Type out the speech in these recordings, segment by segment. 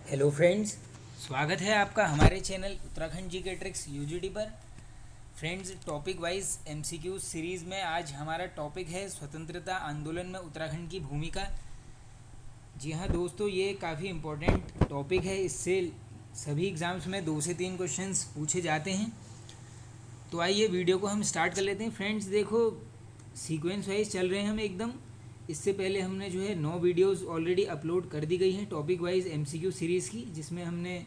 Hello friends, स्वागत है आपका हमारे चैनल उत्तराखंड जी के ट्रिक्स यूजीडी पर। Friends, topic wise MCQ series में आज हमारा टॉपिक है स्वतंत्रता आंदोलन में उत्तराखंड की भूमिका। जी हाँ दोस्तों, ये काफ़ी इम्पोर्टेंट टॉपिक है। इससे सभी एग्ज़ाम्स में 2 से 3 क्वेश्चंस पूछे जाते हैं। तो आइए वीडियो को हम स्टार्ट कर लेते हैं। फ्रेंड्स देखो, सीक्वेंस वाइज चल रहे हैं हम एकदम। इससे पहले हमने जो है 9 वीडियोस ऑलरेडी अपलोड कर दी गई हैं टॉपिक वाइज एमसीक्यू सीरीज़ की, जिसमें हमने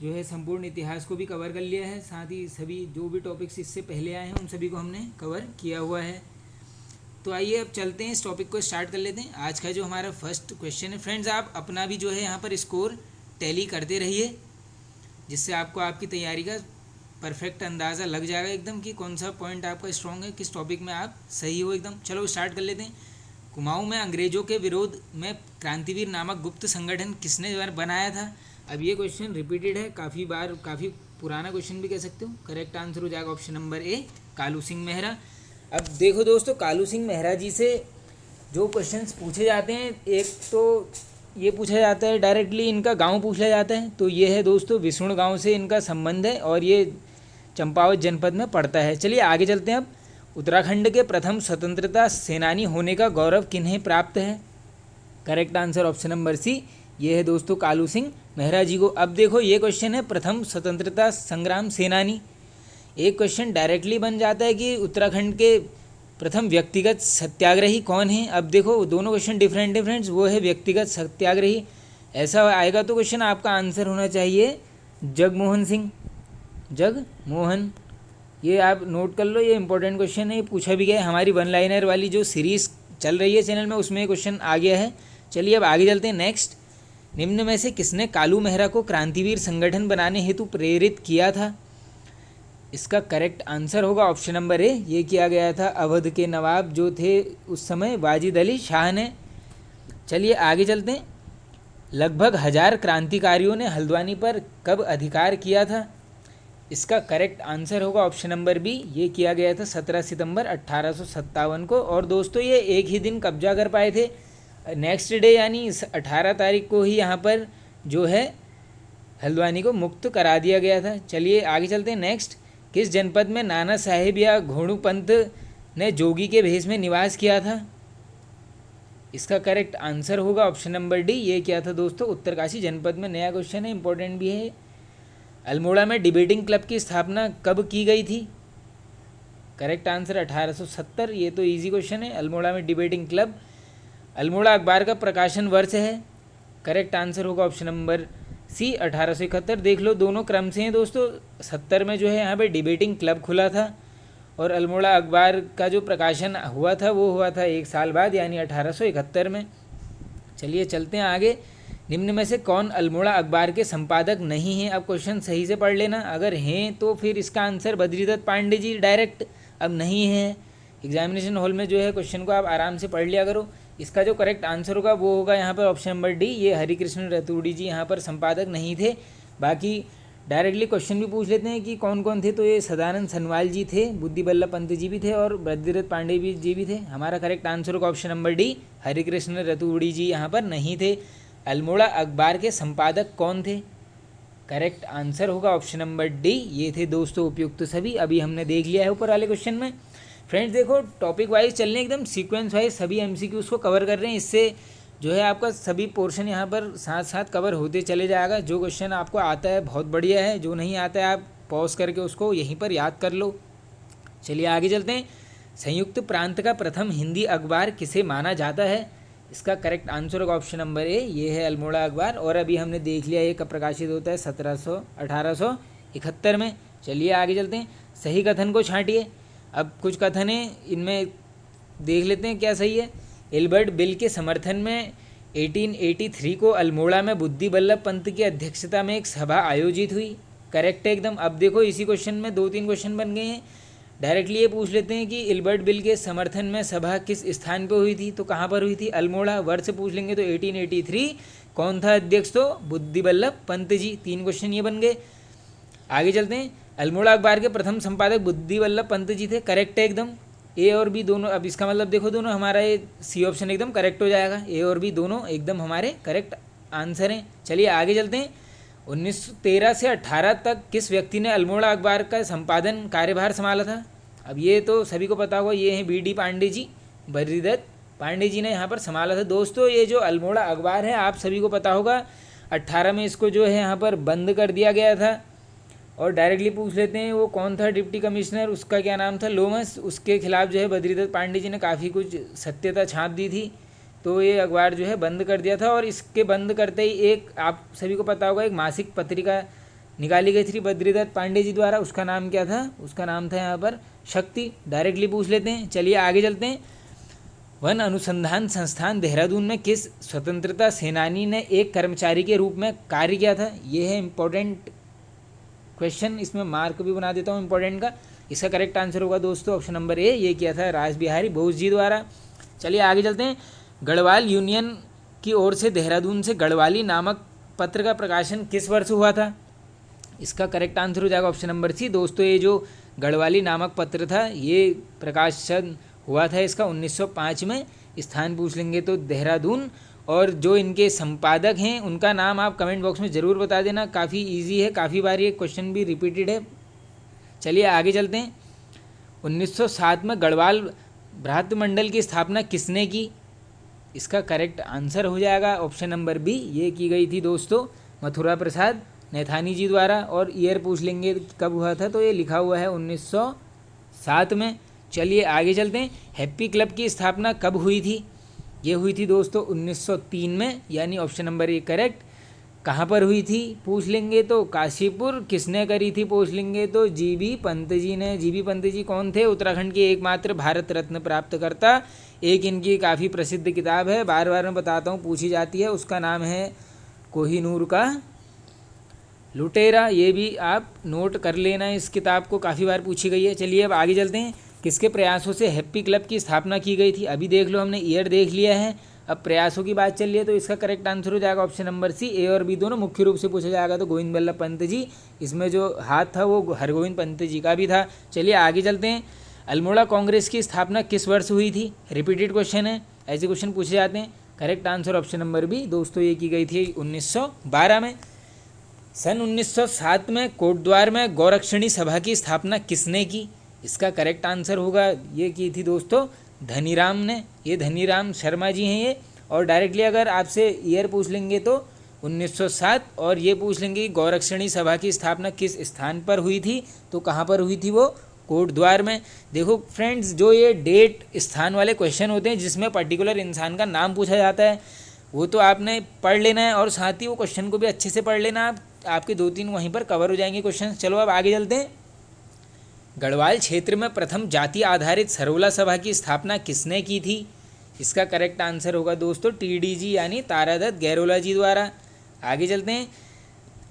जो है संपूर्ण इतिहास को भी कवर कर लिया है। साथ ही सभी जो भी टॉपिक्स इससे पहले आए हैं उन सभी को हमने कवर किया हुआ है। तो आइए अब चलते हैं, इस टॉपिक को स्टार्ट कर लेते हैं। आज का जो हमारा फर्स्ट क्वेश्चन है, फ्रेंड्स आप अपना भी जो है यहाँ पर स्कोर टैली करते रहिए, जिससे आपको आपकी तैयारी का परफेक्ट अंदाज़ा लग जाएगा एकदम कि कौन सा पॉइंट आपका स्ट्रॉन्ग है, किस टॉपिक में आप सही हो एकदम। चलो स्टार्ट कर लेते हैं। कुमाऊं में अंग्रेजों के विरोध में क्रांतिवीर नामक गुप्त संगठन किसने बनाया था? अब ये क्वेश्चन रिपीटेड है काफ़ी बार, काफ़ी पुराना क्वेश्चन भी कह सकते हो। करेक्ट आंसर हो जाएगा ऑप्शन नंबर ए, कालू सिंह मेहरा। अब देखो दोस्तों, कालू सिंह मेहरा जी से जो क्वेश्चंस पूछे जाते हैं, एक तो ये पूछा जाता है डायरेक्टली, इनका गांव पूछा जाता है। तो ये है दोस्तों विष्णु गांव से इनका संबंध है और ये चंपावत जनपद में पड़ता है। चलिए आगे चलते हैं। अब उत्तराखंड के प्रथम स्वतंत्रता सेनानी होने का गौरव किन्हें प्राप्त है? Correct answer option number C, ये है दोस्तों कालू सिंह मेहरा जी को। अब देखो ये क्वेश्चन है प्रथम स्वतंत्रता संग्राम सेनानी। एक क्वेश्चन डायरेक्टली बन जाता है कि उत्तराखंड के प्रथम व्यक्तिगत सत्याग्रही कौन है। अब देखो दोनों क्वेश्चन डिफरेंट डिफरेंट, वो है व्यक्तिगत सत्याग्रही। ऐसा आएगा तो क्वेश्चन आपका आंसर होना चाहिए जगमोहन सिंह, जगमोहन। ये आप नोट कर लो, ये इंपॉर्टेंट क्वेश्चन है, ये पूछा भी गया है। हमारी वन लाइनर वाली जो सीरीज़ चल रही है चैनल में, उसमें क्वेश्चन आ गया है। चलिए अब आगे चलते हैं। नेक्स्ट, निम्न में से किसने कालू मेहरा को क्रांतिवीर संगठन बनाने हेतु प्रेरित किया था? इसका करेक्ट आंसर होगा ऑप्शन नंबर ए, ये किया गया था अवध के नवाब जो थे उस समय, वाजिद अली शाह ने। चलिए आगे चलते हैं। लगभग 1000 क्रांतिकारियों ने हल्द्वानी पर कब अधिकार किया था? इसका करेक्ट आंसर होगा ऑप्शन नंबर बी, ये किया गया था 17 सितंबर 1857 को। और दोस्तों ये एक ही दिन कब्जा कर पाए थे। नेक्स्ट डे यानी 18 तारीख को ही यहाँ पर जो है हल्द्वानी को मुक्त करा दिया गया था। चलिए आगे चलते हैं। नेक्स्ट, किस जनपद में नाना साहेब या घोड़ू पंत ने जोगी के भेष में निवास किया था? इसका करेक्ट आंसर होगा ऑप्शन नंबर डी, ये किया था दोस्तों उत्तरकाशी जनपद में। नया क्वेश्चन है, इंपॉर्टेंट भी है। अल्मोड़ा में डिबेटिंग क्लब की स्थापना कब की गई थी? करेक्ट आंसर 1870, ये तो इजी क्वेश्चन है। अल्मोड़ा में डिबेटिंग क्लब। अल्मोड़ा अखबार का प्रकाशन वर्ष है? करेक्ट आंसर होगा ऑप्शन नंबर सी, 1871। देख लो दोनों क्रम से हैं दोस्तों। 70 में जो है यहाँ पे डिबेटिंग क्लब खुला था और अल्मोड़ा अखबार का जो प्रकाशन हुआ था वो हुआ था 1 साल बाद, यानी 1871 में। चलिए चलते हैं आगे। निम्न में से कौन अल्मोड़ा अखबार के संपादक नहीं हैं? अब क्वेश्चन सही से पढ़ लेना, अगर हैं तो फिर इसका आंसर बद्रीदत्त पांडे जी डायरेक्ट। अब नहीं है, एग्जामिनेशन हॉल में जो है क्वेश्चन को आप आराम से पढ़ लिया करो। इसका जो करेक्ट आंसर होगा वो होगा यहाँ पर ऑप्शन नंबर डी, ये हरिकृष्ण रतूड़ी जी यहाँ पर संपादक नहीं थे। बाकी डायरेक्टली क्वेश्चन भी पूछ लेते हैं कि कौन कौन थे। तो ये सदानंद सनवाल जी थे, बुद्धि बल्लभ पंत जी भी थे और बद्रीदत्त पांडे जी भी थे। हमारा करेक्ट आंसर होगा option number D, Harikrishna Raturi ji यहाँ पर नहीं थे। अल्मोड़ा अखबार के संपादक कौन थे? करेक्ट आंसर होगा ऑप्शन नंबर डी, ये थे दोस्तों उपयुक्त सभी। अभी हमने देख लिया है ऊपर वाले क्वेश्चन में। फ्रेंड्स देखो, टॉपिक वाइज चल रहे हैं एकदम, सीक्वेंस वाइज सभी एमसीक्यूज को कवर कर रहे हैं। इससे जो है आपका सभी पोर्शन यहाँ पर साथ साथ कवर होते चले जाएगा। जो क्वेश्चन आपको आता है बहुत बढ़िया है, जो नहीं आता है आप पॉज करके उसको यहीं पर याद कर लो। चलिए आगे चलते हैं। संयुक्त प्रांत का प्रथम हिंदी अखबार किसे माना जाता है? इसका करेक्ट आंसर होगा ऑप्शन नंबर ए, ये है अल्मोड़ा अखबार। और अभी हमने देख लिया ये कब प्रकाशित होता है, 1871 में। चलिए आगे चलते हैं। सही कथन को छांटिए। अब कुछ कथन है, इनमें देख लेते हैं क्या सही है। एल्बर्ट बिल के समर्थन में 1883 को अल्मोड़ा में बुद्धि बल्लभ पंत की अध्यक्षता में एक सभा आयोजित हुई। करेक्ट है एकदम। अब देखो इसी क्वेश्चन में 2-3 क्वेश्चन बन गए हैं। डायरेक्टली ये पूछ लेते हैं कि एल्बर्ट बिल के समर्थन में सभा किस स्थान पर हुई थी? तो कहाँ पर हुई थी? अल्मोड़ा। वर्ष पूछ लेंगे तो 1883। कौन था अध्यक्ष? तो बुद्धि बल्लभ पंत जी। 3 क्वेश्चन ये बन गए। आगे चलते हैं। अल्मोड़ा अखबार के प्रथम संपादक बुद्धि बल्लभ पंत जी थे। करेक्ट है एकदम। ए और बी दोनों, अब इसका मतलब देखो दोनों हमारा ये सी ऑप्शन एकदम करेक्ट हो जाएगा। ए और बी दोनों एकदम हमारे करेक्ट आंसर हैं। चलिए आगे चलते हैं। 1913 से 18 तक किस व्यक्ति ने अल्मोड़ा अखबार का संपादन कार्यभार संभाला था? अब ये तो सभी को पता होगा, ये हैं बी.डी. पांडे जी, बद्रीदत्त पांडे जी ने यहाँ पर संभाला था। दोस्तों ये जो अल्मोड़ा अखबार है आप सभी को पता होगा 18 में इसको जो है यहाँ पर बंद कर दिया गया था। और डायरेक्टली पूछ लेते हैं वो कौन था डिप्टी कमिश्नर, उसका क्या नाम था? लोमस। उसके खिलाफ जो है बद्रीदत्त पांडे जी ने काफ़ी कुछ सत्यता छाप दी थी, तो ये अखबार जो है बंद कर दिया था। और इसके बंद करते ही एक आप सभी को पता होगा एक मासिक पत्रिका निकाली गई थी बद्रीदत्त पांडे जी द्वारा, उसका नाम क्या था? उसका नाम था यहाँ पर शक्ति। डायरेक्टली पूछ लेते हैं। चलिए आगे चलते हैं। वन अनुसंधान संस्थान देहरादून में किस स्वतंत्रता सेनानी ने एक कर्मचारी के रूप में कार्य किया था? ये है इम्पोर्टेंट क्वेश्चन, इसमें मार्क भी बना देता हूँ इम्पोर्टेंट का। इसका करेक्ट आंसर होगा दोस्तों ऑप्शन नंबर ए, ये किया था रास बिहारी बोस जी द्वारा। चलिए आगे चलते हैं। गढ़वाल यूनियन की ओर से देहरादून से गढ़वाली नामक पत्र का प्रकाशन किस वर्ष हुआ था? इसका करेक्ट आंसर हो जाएगा ऑप्शन नंबर सी। दोस्तों ये जो गढ़वाली नामक पत्र था ये प्रकाशन हुआ था इसका 1905 में। स्थान पूछ लेंगे तो देहरादून, और जो इनके संपादक हैं उनका नाम आप कमेंट बॉक्स में ज़रूर बता देना, काफ़ी इजी है, काफ़ी बार ये क्वेश्चन भी रिपीटेड है। चलिए आगे चलते हैं। 1907 में गढ़वाल भ्रातृ मंडल की स्थापना किसने की? इसका करेक्ट आंसर हो जाएगा ऑप्शन नंबर बी, ये की गई थी दोस्तों मथुरा प्रसाद नैथानी जी द्वारा। और ईयर पूछ लेंगे कब हुआ था, तो ये लिखा हुआ है 1907 में। चलिए आगे चलते हैं। हैप्पी क्लब की स्थापना कब हुई थी? ये हुई थी दोस्तों 1903 में, यानी ऑप्शन नंबर ए करेक्ट। कहाँ पर हुई थी पूछ लेंगे तो काशीपुर। किसने करी थी पूछ लेंगे तो जीबी पंत जी ने। जीबी पंत जी कौन थे? उत्तराखंड के एकमात्र भारत रत्न प्राप्तकर्ता। एक इनकी काफ़ी प्रसिद्ध किताब है, बार बार मैं बताता हूँ, पूछी जाती है, उसका नाम है कोहिनूर का लुटेरा। ये भी आप नोट कर लेना, इस किताब को काफ़ी बार पूछी गई है। चलिए अब आगे चलते हैं। किसके प्रयासों से हैप्पी क्लब की स्थापना की गई थी? अभी देख लो, हमने ईयर देख लिया है, अब प्रयासों की बात चल रही है, तो इसका करेक्ट आंसर हो जाएगा ऑप्शन नंबर सी। ए और बी दोनों मुख्य रूप से पूछा जाएगा तो गोविंद बल्लभ पंत जी, इसमें जो हाथ था वो हरगोविंद पंत जी का भी था। चलिए आगे चलते हैं। अल्मोड़ा कांग्रेस की स्थापना किस वर्ष हुई थी? रिपीटेड क्वेश्चन है, ऐसे क्वेश्चन पूछे जाते हैं। Correct answer option number B दोस्तों, ये की गई थी 1912 में। सन 1907 में कोटद्वार में गौरक्षणी सभा की स्थापना किसने की? इसका करेक्ट आंसर होगा, ये की थी दोस्तों धनीराम ने। ये धनीराम शर्मा जी हैं ये। और डायरेक्टली अगर आपसे ईयर पूछ लेंगे तो 1907, और ये पूछ लेंगे कि गौरक्षणी सभा की स्थापना किस स्थान पर हुई थी, तो कहाँ पर हुई थी? वो कोटद्वार में। देखो फ्रेंड्स, जो ये डेट स्थान वाले क्वेश्चन होते हैं जिसमें पर्टिकुलर इंसान का नाम पूछा जाता है, वो तो आपने पढ़ लेना है, और साथ ही वो क्वेश्चन को भी अच्छे से पढ़ लेना, आपके 2-3 वहीं पर कवर हो जाएंगे क्वेश्चन। चलो अब आगे चलते हैं। गढ़वाल क्षेत्र में प्रथम जाति आधारित सरोला सभा की स्थापना किसने की थी? इसका करेक्ट आंसर होगा दोस्तों टीडीजी यानी तारादत्त गैरोला जी द्वारा। आगे चलते हैं।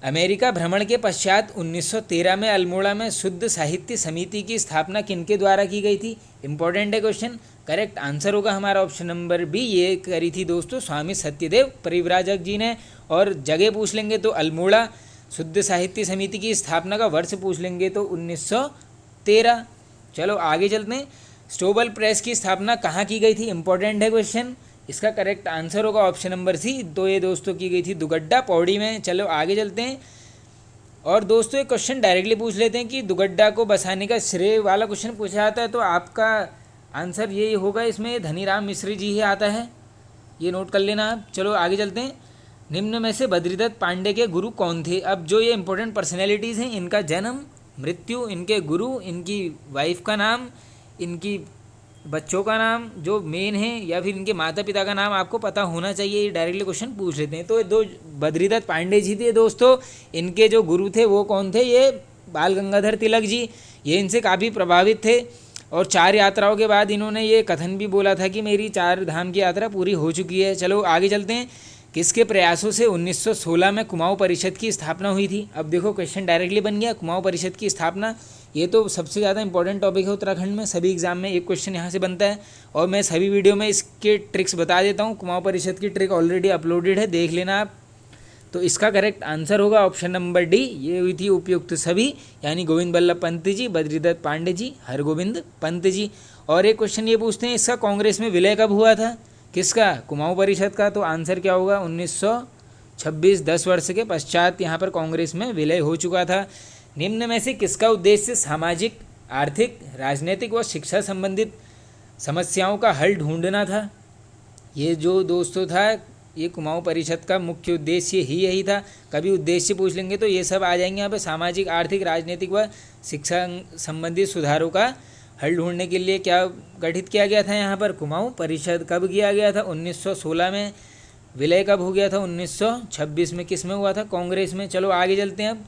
अमेरिका भ्रमण के पश्चात 1913 में अल्मोड़ा में शुद्ध साहित्य समिति की स्थापना किनके द्वारा की गई थी? इंपॉर्टेंट है क्वेश्चन। करेक्ट आंसर होगा हमारा ऑप्शन नंबर बी, ये करी थी दोस्तों स्वामी सत्यदेव परिव्राजक जी ने। और जगह पूछ लेंगे तो अल्मोड़ा। शुद्ध साहित्य समिति की स्थापना का वर्ष पूछ लेंगे तो 1913। चलो आगे चलते हैं। स्टोबल प्रेस की स्थापना कहाँ की गई थी? इंपॉर्टेंट है क्वेश्चन। इसका करेक्ट आंसर होगा ऑप्शन नंबर सी, तो ये दोस्तों की गई थी दुगड्डा पौड़ी में। चलो आगे चलते हैं। और दोस्तों एक क्वेश्चन डायरेक्टली पूछ लेते हैं कि दुगड्डा को बसाने का श्रेय वाला क्वेश्चन पूछा जाता है, तो आपका आंसर यही होगा, इसमें धनीराम मिश्र जी ही आता है, ये नोट कर लेना आप। चलो आगे चलते हैं। निम्न में से बद्रीदत्त पांडे के गुरु कौन थे? अब जो ये इंपॉर्टेंट पर्सनैलिटीज़ हैं, इनका जन्म, मृत्यु, इनके गुरु, इनकी वाइफ का नाम, इनकी बच्चों का नाम जो मेन है, या फिर इनके माता पिता का नाम आपको पता होना चाहिए, ये डायरेक्टली क्वेश्चन पूछ लेते हैं। तो दो बद्रीदत्त पांडे जी थे दोस्तों, इनके जो गुरु थे वो कौन थे? ये बाल गंगाधर तिलक जी। ये इनसे काफ़ी प्रभावित थे, और 4 यात्राओं के बाद इन्होंने ये कथन भी बोला था कि मेरी 4 धाम की यात्रा पूरी हो चुकी है। चलो आगे चलते हैं। किसके प्रयासों से 1916 में कुमाऊं परिषद की स्थापना हुई थी? अब देखो क्वेश्चन डायरेक्टली बन गया, कुमाऊं परिषद की स्थापना, ये तो सबसे ज़्यादा इंपॉर्टेंट टॉपिक है उत्तराखंड में, सभी एग्जाम में एक क्वेश्चन यहाँ से बनता है, और मैं सभी वीडियो में इसके ट्रिक्स बता देता हूँ। कुमाऊं परिषद की ट्रिक ऑलरेडी अपलोडेड है, देख लेना आप। तो इसका करेक्ट आंसर होगा ऑप्शन नंबर डी, ये हुई थी उपयुक्त सभी, यानी गोविंद बल्लभ पंत जी, बद्रीदत्त पांडे जी, हरगोविंद पंत जी। और एक क्वेश्चन ये पूछते हैं, इसका कांग्रेस में विलय कब हुआ था? किसका? कुमाऊं परिषद का। तो आंसर क्या होगा? 1926 10 वर्ष के पश्चात यहाँ पर कांग्रेस में विलय हो चुका था। निम्न में से किसका उद्देश्य सामाजिक, आर्थिक, राजनीतिक व शिक्षा संबंधित समस्याओं का हल ढूंढना था? ये जो दोस्तों था, ये कुमाऊं परिषद का मुख्य उद्देश्य ही यही था। कभी उद्देश्य पूछ लेंगे तो ये सब आ जाएंगे यहाँ पे, सामाजिक, आर्थिक, राजनीतिक व शिक्षा संबंधित सुधारों का हल ढूंढने के लिए क्या गठित किया गया था यहाँ पर कुमाऊं परिषद। कब किया गया था? 1916 में। विलय कब हो गया था? 1926 में। किस में हुआ था? कांग्रेस में। चलो आगे चलते हैं अब।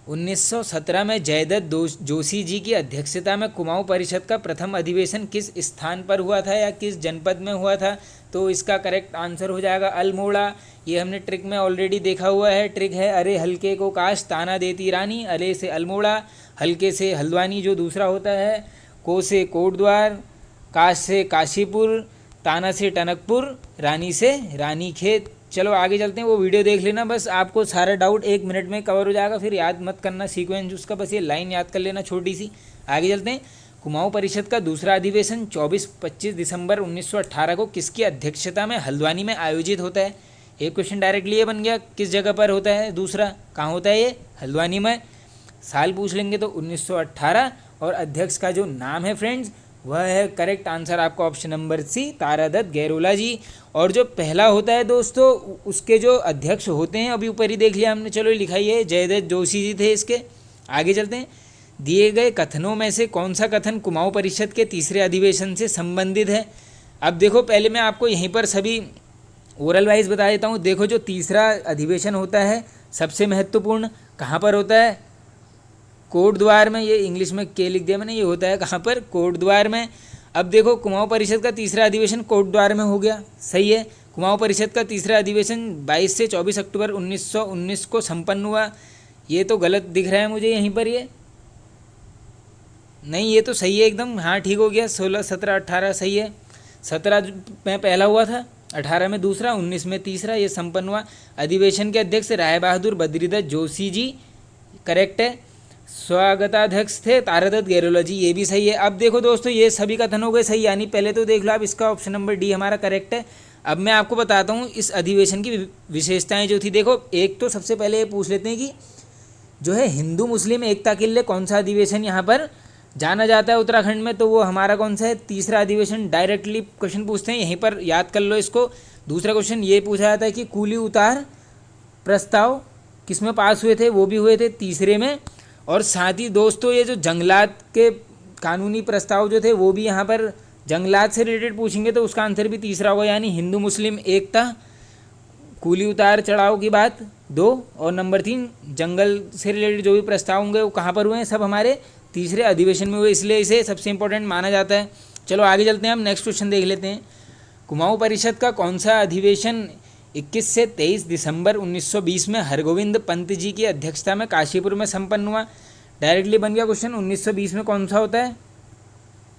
1917 में जयदत्त जोशी जी की अध्यक्षता में कुमाऊं परिषद का प्रथम अधिवेशन किस स्थान पर हुआ था या किस जनपद में हुआ था? तो इसका करेक्ट आंसर हो जाएगा अल्मोड़ा। ये हमने ट्रिक में ऑलरेडी देखा हुआ है। ट्रिक है अरे हल्के को काश ताना देती रानी, अरे से अल्मोड़ा, हल्के से हल्द्वानी जो दूसरा होता है, को से कोटद्वार, काश से काशीपुर, ताना से टनकपुर, रानी से रानीखेत। चलो आगे चलते हैं। वो वीडियो देख लेना, बस आपको सारा डाउट 1 मिनट में कवर हो जाएगा। फिर याद मत करना सीक्वेंस उसका, बस ये लाइन याद कर लेना छोटी सी। आगे चलते हैं। कुमाऊं परिषद का दूसरा अधिवेशन 24-25 दिसंबर 1918 को किसकी अध्यक्षता में हल्द्वानी में आयोजित होता है? एक क्वेश्चन डायरेक्टली ये बन गया, किस जगह पर होता है? दूसरा कहाँ होता है? ये हल्द्वानी में। साल पूछ लेंगे तो 1918, और अध्यक्ष का जो नाम है फ्रेंड्स वह है करेक्ट आंसर आपका option number C, Taradatt Gairola ji. और जो पहला होता है दोस्तों, उसके जो अध्यक्ष होते हैं अभी ऊपर ही देख लिया हमने, चलो लिखा ही है, जयदत्त जोशी जी थे इसके। आगे चलते हैं। दिए गए कथनों में से कौन सा कथन कुमाऊं परिषद के तीसरे अधिवेशन से संबंधित है? अब देखो, पहले मैं आपको यहीं पर सभी ओरल वाइज बता देता हूँ। देखो, जो तीसरा अधिवेशन होता है सबसे महत्वपूर्ण कहाँ पर होता है? कोटद्वार में। ये इंग्लिश में के लिख दिया मैंने, ये होता है कहाँ पर? कोटद्वार में। अब देखो, कुमाऊं परिषद का तीसरा अधिवेशन कोटद्वार में हो गया, सही है। कुमाऊं परिषद का तीसरा अधिवेशन 22 से 24 अक्टूबर 1919 को संपन्न हुआ। ये तो गलत दिख रहा है मुझे यहीं पर, ये नहीं, ये तो सही है एकदम। हाँ ठीक हो गया, 16, 17, 18 सही है। 17 में पहला हुआ था, 18 में दूसरा, 19 में तीसरा, ये संपन्न हुआ। अधिवेशन के अध्यक्ष राय बहादुर बद्रीदत्त जोशी जी, करेक्ट है। स्वागताध्यक्ष थे तारादत्त गैरोला जी, ये भी सही है। अब देखो दोस्तों, ये सभी कथन हो गए सही, यानी पहले तो देख लो आप, इसका ऑप्शन नंबर डी हमारा करेक्ट है। अब मैं आपको बताता हूँ इस अधिवेशन की विशेषताएं जो थी। देखो, एक तो सबसे पहले ये पूछ लेते हैं कि जो है हिंदू मुस्लिम एकता के लिए कौन सा अधिवेशन यहाँ पर जाना जाता है उत्तराखंड में, तो वो हमारा कौन सा है? तीसरा अधिवेशन। डायरेक्टली क्वेश्चन पूछते हैं, यहीं पर याद कर लो इसको। दूसरा क्वेश्चन ये पूछा जाता है कि कूली उतार प्रस्ताव किस में पास हुए थे? वो भी हुए थे तीसरे में। और साथ ही दोस्तों, ये जो जंगलात के कानूनी प्रस्ताव जो थे वो भी यहाँ पर जंगलात से रिलेटेड पूछेंगे, तो उसका आंसर भी तीसरा होगा, यानी हिंदू मुस्लिम एकता, कूली उतार चढ़ाव की बात 2, और नंबर 3 जंगल से रिलेटेड जो भी प्रस्ताव होंगे वो कहाँ पर हुए हैं? सब हमारे तीसरे अधिवेशन में हुए, इसलिए इसे सबसे इंपॉर्टेंट माना जाता है। चलो आगे चलते हैं, हम नेक्स्ट क्वेश्चन देख लेते हैं। कुमाऊं परिषद का कौन सा अधिवेशन 21 से 23 दिसंबर 1920 में हरगोविंद पंत जी की अध्यक्षता में काशीपुर में संपन्न हुआ? डायरेक्टली बन गया क्वेश्चन, 1920 में कौन सा होता है?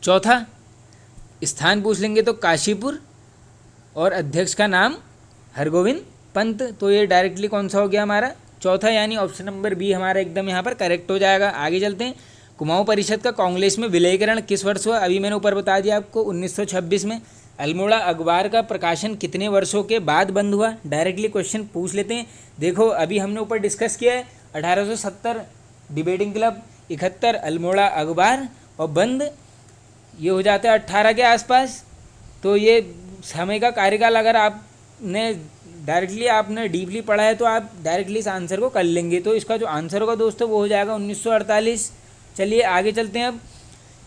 चौथा। स्थान पूछ लेंगे तो काशीपुर, और अध्यक्ष का नाम हरगोविंद पंत, तो ये डायरेक्टली कौन सा हो गया हमारा? चौथा, यानी ऑप्शन नंबर बी हमारा एकदम यहाँ पर करेक्ट हो जाएगा। आगे चलते हैं। कुमाऊं परिषद का कांग्रेस में विलयीकरण किस वर्ष हुआ? अभी मैंने ऊपर बता दिया आपको, 1926 में। अल्मोड़ा अखबार का प्रकाशन कितने वर्षों के बाद बंद हुआ? डायरेक्टली क्वेश्चन पूछ लेते हैं। देखो, अभी हमने ऊपर डिस्कस किया है 1870 डिबेटिंग क्लब, 71 अल्मोड़ा अखबार, और बंद ये हो जाता है 18 के आसपास। तो ये समय का कार्यकाल अगर आपने डायरेक्टली आपने डीपली पढ़ा है तो आप डायरेक्टली इस आंसर को कर लेंगे। तो इसका जो आंसर होगा दोस्तों वो हो जाएगा 1948। चलिए आगे चलते हैं अब।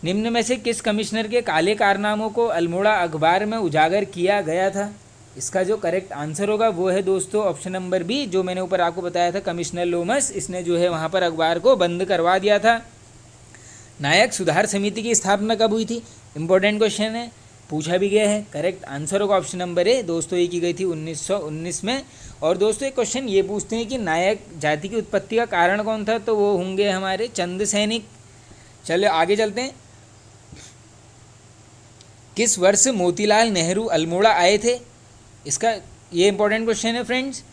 निम्न में से किस कमिश्नर के काले कारनामों को अल्मोड़ा अखबार में उजागर किया गया था? इसका जो करेक्ट आंसर होगा वो है दोस्तों ऑप्शन नंबर बी, जो मैंने ऊपर आपको बताया था, कमिश्नर लोमस। इसने जो है वहाँ पर अखबार को बंद करवा दिया था। नायक सुधार समिति की स्थापना कब हुई थी? इंपॉर्टेंट क्वेश्चन है, पूछा भी गया है। करेक्ट आंसर होगा ऑप्शन नंबर ए दोस्तों, ये की गई थी 1919 में। और दोस्तों एक क्वेश्चन ये पूछते हैं कि नायक जाति की उत्पत्ति का कारण कौन था? तो वो होंगे हमारे चंद सैनिक। चलिए आगे चलते हैं। किस वर्ष मोतीलाल नेहरू अल्मोड़ा आए थे? इसका ये इंपॉर्टेंट क्वेश्चन है फ्रेंड्स।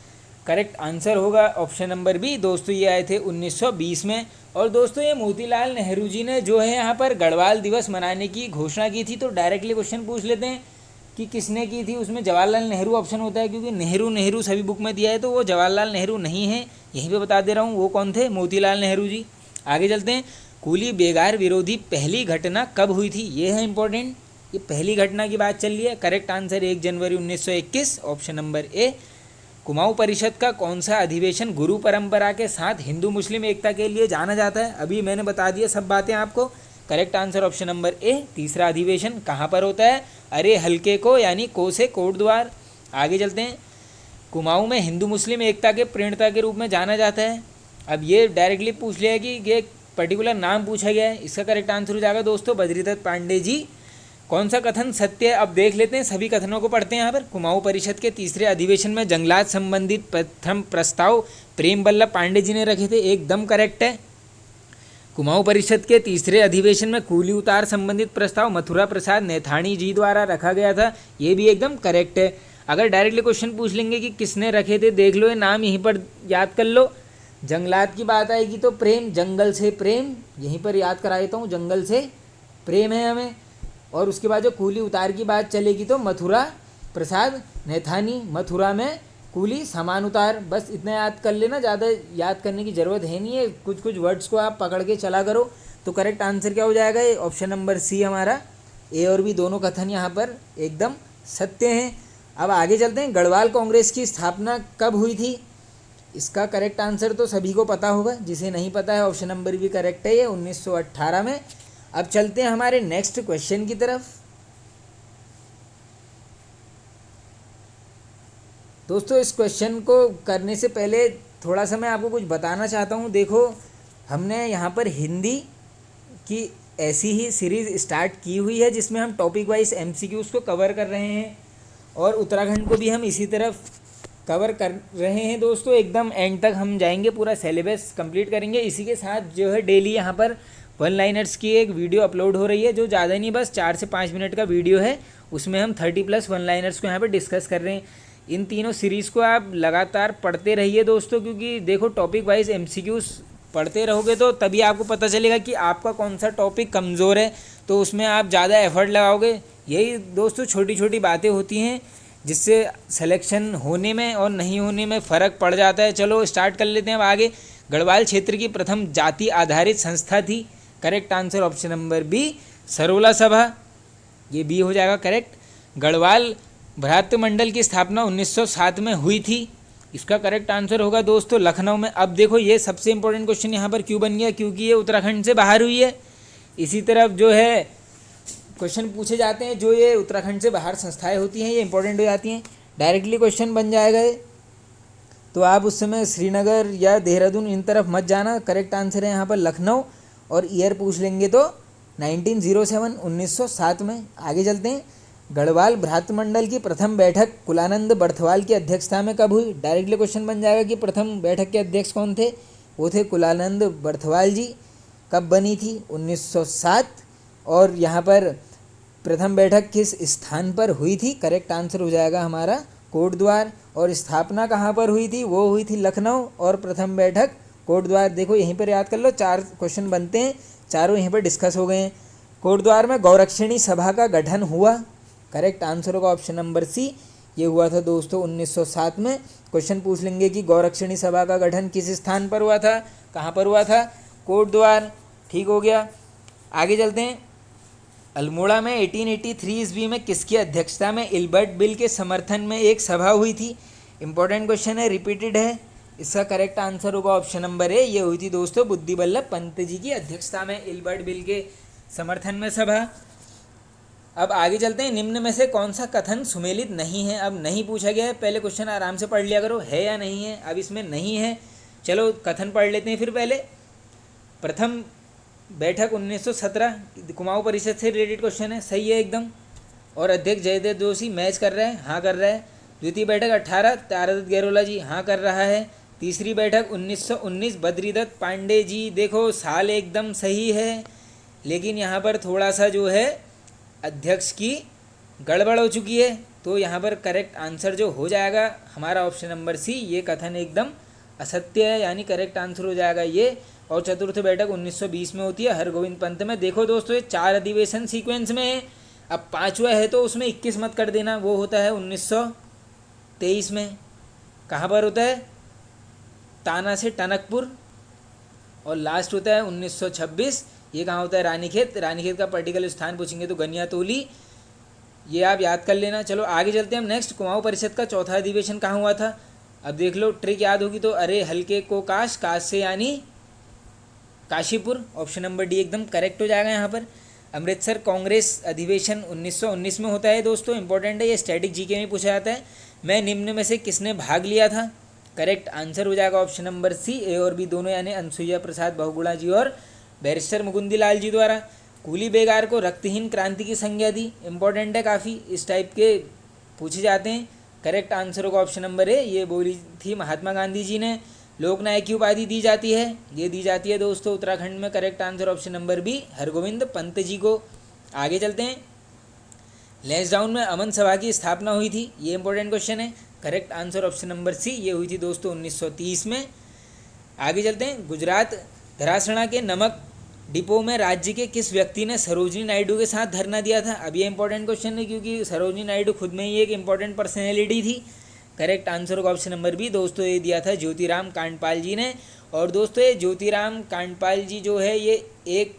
करेक्ट आंसर होगा ऑप्शन नंबर बी दोस्तों, ये आए थे 1920 में। और दोस्तों ये मोतीलाल नेहरू जी ने जो है यहाँ पर गढ़वाल दिवस मनाने की घोषणा की थी। तो डायरेक्टली क्वेश्चन पूछ लेते हैं कि किसने की थी, उसमें जवाहरलाल नेहरू ऑप्शन होता है, क्योंकि नेहरू नेहरू सभी बुक में दिया है तो वो जवाहरलाल नेहरू नहीं है, यहीं पे बता दे रहा हूँ। वो कौन थे? मोतीलाल नेहरू जी। आगे चलते हैं। कूली बेगार विरोधी पहली घटना कब हुई थी? ये है इंपॉर्टेंट, ये पहली घटना की बात चल रही है। करेक्ट आंसर 1 जनवरी 1921, ऑप्शन नंबर ए। कुमाऊं परिषद का कौन सा अधिवेशन गुरु परंपरा के साथ हिंदू मुस्लिम एकता के लिए जाना जाता है? अभी मैंने बता दिया सब बातें आपको। करेक्ट आंसर ऑप्शन नंबर ए, तीसरा अधिवेशन। कहाँ पर होता है? अरे हल्के को यानी को से कोटद्वार। आगे चलते हैं। कुमाऊं में हिंदू मुस्लिम एकता के प्रणेता के रूप में जाना जाता है। अब ये डायरेक्टली पूछ लिया है कि ये पर्टिकुलर नाम पूछा गया है। इसका करेक्ट आंसर हो जाएगा दोस्तों बद्रीदत्त पांडे जी। कौन सा कथन सत्य है? अब देख लेते हैं, सभी कथनों को पढ़ते हैं यहाँ पर। कुमाऊं परिषद के तीसरे अधिवेशन में जंगलात संबंधित प्रथम प्रस्ताव प्रेम बल्लभ पांडे जी ने रखे थे, एकदम करेक्ट है। कुमाऊं परिषद के तीसरे अधिवेशन में कूली उतार संबंधित प्रस्ताव मथुरा प्रसाद नेथानी जी द्वारा रखा गया था, ये भी एकदम करेक्ट है। अगर डायरेक्टली क्वेश्चन पूछ लेंगे कि किसने रखे थे, देख लो ये नाम यहीं पर याद कर लो। जंगलात की बात आएगी तो प्रेम, जंगल से प्रेम, यहीं पर याद करा देता हूँ, जंगल से प्रेम है हमें। और उसके बाद जो कूली उतार की बात चलेगी तो मथुरा प्रसाद नेथानी, मथुरा में कूली समान उतार। बस इतना याद कर लेना, ज़्यादा याद करने की ज़रूरत है नहीं है, कुछ कुछ वर्ड्स को आप पकड़ के चला करो। तो करेक्ट आंसर क्या हो जाएगा? ये ऑप्शन नंबर सी हमारा। ए और बी दोनों कथन यहाँ पर एकदम सत्य हैं। अब आगे चलते हैं। गढ़वाल कांग्रेस की स्थापना कब हुई थी? इसका करेक्ट आंसर तो सभी को पता होगा, जिसे नहीं पता है ऑप्शन नंबर भी करेक्ट है, ये 1918 में। अब चलते हैं हमारे नेक्स्ट क्वेश्चन की तरफ। दोस्तों इस क्वेश्चन को करने से पहले थोड़ा सा मैं आपको कुछ बताना चाहता हूँ। देखो हमने यहाँ पर हिंदी की ऐसी ही सीरीज़ स्टार्ट की हुई है जिसमें हम टॉपिक वाइज एमसीक्यूज़ को कवर कर रहे हैं, और उत्तराखंड को भी हम इसी तरफ कवर कर रहे हैं दोस्तों। एकदम एंड तक हम जाएंगे, पूरा सिलेबस कंप्लीट करेंगे। इसी के साथ जो है डेली यहाँ पर वन लाइनर्स की एक वीडियो अपलोड हो रही है, जो ज़्यादा नहीं, बस 4 से 5 मिनट का वीडियो है। उसमें हम 30+ वन लाइनर्स को यहाँ पर डिस्कस कर रहे हैं। इन तीनों सीरीज़ को आप लगातार पढ़ते रहिए दोस्तों, क्योंकि देखो टॉपिक वाइज एमसीक्यूज़ पढ़ते रहोगे तो तभी आपको पता चलेगा कि आपका कौन सा टॉपिक कमज़ोर है, तो उसमें आप ज़्यादा एफर्ट लगाओगे। यही दोस्तों छोटी छोटी बातें होती हैं जिससे सिलेक्शन होने में और नहीं होने में फ़र्क पड़ जाता है। चलो स्टार्ट कर लेते हैं अब आगे। गढ़वाल क्षेत्र की प्रथम जाति आधारित संस्था थी। Correct answer option number B, Sarola Sabha, ये बी हो जाएगा करेक्ट। गढ़वाल भ्रातृ मंडल की स्थापना 1907 में हुई थी। इसका करेक्ट आंसर होगा दोस्तों लखनऊ में। अब देखो ये सबसे इंपॉर्टेंट क्वेश्चन यहाँ पर क्यों बन गया, क्योंकि ये उत्तराखंड से बाहर हुई है। इसी तरफ जो है क्वेश्चन पूछे जाते हैं जो ये उत्तराखंड से बाहर संस्थाएं होती हैं, ये इंपॉर्टेंट हो जाती हैं। डायरेक्टली क्वेश्चन बन जाएगा ये, तो आप उस समय श्रीनगर या देहरादून इन तरफ मत जाना। करेक्ट आंसर है यहाँ पर लखनऊ, और ईयर पूछ लेंगे तो 1907 1907 में। आगे चलते हैं। गढ़वाल भ्रातृमंडल की प्रथम बैठक कुलानंद बर्थवाल की अध्यक्षता में कब हुई? डायरेक्टली क्वेश्चन बन जाएगा कि प्रथम बैठक के अध्यक्ष कौन थे? वो थे कुलानंद बर्थवाल जी। कब बनी थी? 1907। और यहाँ पर प्रथम बैठक किस स्थान पर हुई थी? करेक्ट आंसर हो जाएगा हमारा कोटद्वार। और स्थापना कहाँ पर हुई थी? वो हुई थी लखनऊ, और प्रथम बैठक कोटद्वार। देखो यहीं पर याद कर लो, 4 क्वेश्चन बनते हैं, चारों यहीं पर डिस्कस हो गए हैं। कोटद्वार में गौरक्षणी सभा का गठन हुआ। करेक्ट आंसर होगा ऑप्शन नंबर सी, ये हुआ था दोस्तों 1907 में। क्वेश्चन पूछ लेंगे कि गौरक्षणी सभा का गठन किस स्थान पर हुआ था, कहाँ पर हुआ था? कोटद्वार। ठीक हो गया। आगे चलते हैं। अल्मोड़ा में 1883 ईस्वी में किसकी अध्यक्षता में इल्बर्ट बिल के समर्थन में एक सभा हुई थी? इंपॉर्टेंट क्वेश्चन है, रिपीटेड है। इसका करेक्ट आंसर होगा ऑप्शन नंबर ए, ये हुई थी दोस्तों बुद्धि बल्लभ पंत जी की अध्यक्षता में इल्बर्ट बिल के समर्थन में सभा। अब आगे चलते हैं। निम्न में से कौन सा कथन सुमेलित नहीं है? अब नहीं पूछा गया है, पहले क्वेश्चन आराम से पढ़ लिया करो, है या नहीं है। अब इसमें नहीं है, चलो कथन पढ़ लेते हैं फिर पहले। प्रथम बैठक 1917, कुमाऊं परिषद से रिलेटेड क्वेश्चन है, सही है एकदम। और अध्यक्ष जयदेव जोशी मैच कर रहा है, हाँ कर रहा है। द्वितीय बैठक 18 तारादत्त गैरोला जी, हाँ कर रहा है। तीसरी बैठक 1919 बद्रीदत्त पांडे जी, देखो साल एकदम सही है, लेकिन यहाँ पर थोड़ा सा जो है अध्यक्ष की गड़बड़ हो चुकी है, तो यहाँ पर करेक्ट आंसर जो हो जाएगा हमारा ऑप्शन नंबर सी, ये कथन एकदम असत्य है, यानी करेक्ट आंसर हो जाएगा ये। और चतुर्थ बैठक 1920 में होती है हरगोविंद पंत में। देखो दोस्तों ये 4 अधिवेशन सीक्वेंस में है। अब पाँचवा है तो उसमें 21 मत कर देना, वो होता है 1923 में। कहाँ पर होता है? ताना से टनकपुर। और लास्ट होता है 1926, ये कहाँ होता है? रानीखेत। रानीखेत का पर्टिकुलर स्थान पूछेंगे तो गनियातोली, ये आप याद कर लेना। चलो आगे चलते हैं हम नेक्स्ट। कुमाऊं परिषद का चौथा अधिवेशन कहाँ हुआ था? अब देख लो, ट्रिक याद होगी तो, अरे हल्के को काश, काश से यानी काशीपुर। ऑप्शन नंबर डी एकदम करेक्ट हो जाएगा यहाँ पर। अमृतसर कांग्रेस अधिवेशन 1919 में होता है दोस्तों, इंपॉर्टेंट है, ये स्टैटिक जीके में पूछा जाता है। मैं निम्न में से किसने भाग लिया था? करेक्ट आंसर हो जाएगा ऑप्शन नंबर सी, ए और बी दोनों, यानी अनसुईया प्रसाद बहुगुणा जी और बैरिस्टर मुकुंदी लाल जी द्वारा। कूली बेगार को रक्तहीन क्रांति की संज्ञा दी, इंपॉर्टेंट है काफ़ी, इस टाइप के पूछे जाते हैं। करेक्ट आंसर होगा ऑप्शन नंबर ए, ये बोली थी महात्मा गांधी जी ने। लोकनायक की उपाधि दी जाती है, ये दी जाती है दोस्तों उत्तराखंड में। Correct answer option number B, Hargovind Pant ji को। आगे चलते हैं। लैंसडाउन में अमन सभा की स्थापना हुई थी, ये इंपॉर्टेंट क्वेश्चन है। Correct answer option number C, ये हुई थी दोस्तों 1930 में। आगे चलते हैं। गुजरात धरासणा के नमक डिपो में राज्य के किस व्यक्ति ने सरोजिनी नायडू के साथ धरना दिया था? अब ये इंपॉर्टेंट क्वेश्चन है, क्योंकि सरोजिनी नायडू खुद में ही एक इंपॉर्टेंट पर्सनैलिटी थी। करेक्ट आंसर होगा ऑप्शन नंबर बी, दोस्तों ये दिया था ज्योतिराम कांडपाल जी ने। और दोस्तों ये ज्योतिराम कांडपाल जी जो है, ये एक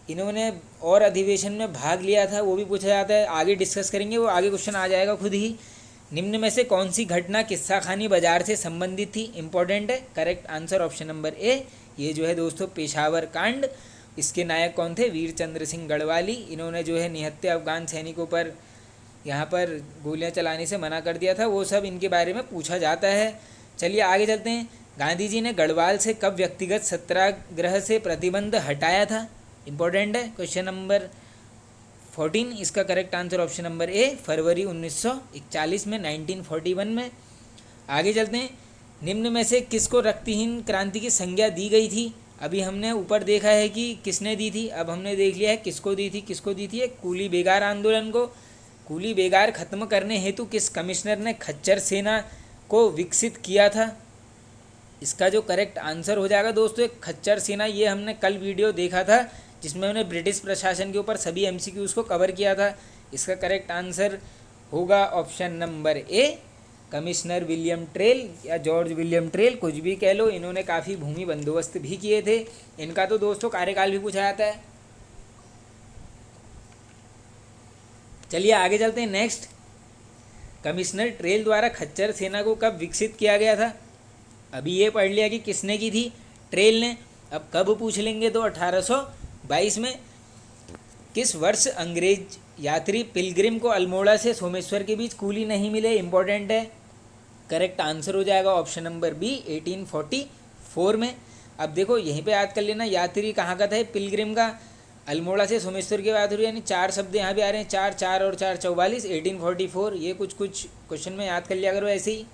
इन्होंने और अधिवेशन में भाग लिया था, वो भी पूछा जाता है, आगे डिस्कस करेंगे, वो आगे क्वेश्चन आ जाएगा खुद ही। निम्न में से कौन सी घटना किस्साखानी बाजार से संबंधित थी? इंपॉर्टेंट है। करेक्ट आंसर ऑप्शन नंबर ए, ये जो है दोस्तों पेशावर कांड। इसके नायक कौन थे? वीर चंद्र सिंह गढ़वाली। इन्होंने जो है निहत्थे अफगान सैनिकों पर यहाँ पर गोलियाँ चलाने से मना कर दिया था, वो सब इनके बारे में पूछा जाता है। चलिए आगे चलते हैं। गांधी जी ने गढ़वाल से कब व्यक्तिगत सत्याग्रह से प्रतिबंध हटाया था? इंपॉर्टेंट है, क्वेश्चन नंबर 14, इसका correct answer option number A, फरवरी 1941 में, 1941 में। आगे चलते हैं। निम्न में से किसको रक्तहीन क्रांति की संज्ञा दी गई थी? अभी हमने ऊपर देखा है कि किसने दी थी, अब हमने देख लिया है किसको दी थी। किसको दी थी? कूली बेगार आंदोलन को। कूली बेगार खत्म करने हेतु किस कमिश्नर ने खच्चर सेना को विकसित किया था? इसका जो करेक्ट आंसर हो जाएगा दोस्तों, खच्चर सेना, ये हमने कल वीडियो देखा था जिसमें उन्हें ब्रिटिश प्रशासन के ऊपर सभी एमसीक्यूज को कवर किया था। इसका करेक्ट आंसर होगा ऑप्शन नंबर ए, कमिश्नर विलियम ट्रेल या जॉर्ज विलियम ट्रेल, कुछ भी कह लो। इन्होंने काफ़ी भूमि बंदोबस्त भी किए थे। इनका तो दोस्तों कार्यकाल भी पूछा जाता है। चलिए आगे चलते हैं नेक्स्ट। कमिश्नर ट्रेल द्वारा खच्चर सेना को कब विकसित किया गया था? अभी ये पढ़ लिया कि किसने की थी, ट्रेल ने। अब कब पूछ लेंगे तो 1822 में। किस वर्ष अंग्रेज यात्री पिलग्रिम को अल्मोड़ा से सोमेश्वर के बीच कूली नहीं मिले? इंपॉर्टेंट है। करेक्ट आंसर हो जाएगा ऑप्शन नंबर बी, 1844 में। अब देखो यहीं पे याद कर लेना, यात्री कहाँ का था? पिलग्रिम का। अल्मोड़ा से सोमेश्वर की बात हो रही है, यानी चार शब्द यहाँ भी आ रहे हैं, 4 4 और 4 44, 1844। ये कुछ क्वेश्चन में याद कर लिया करो ऐसे ही।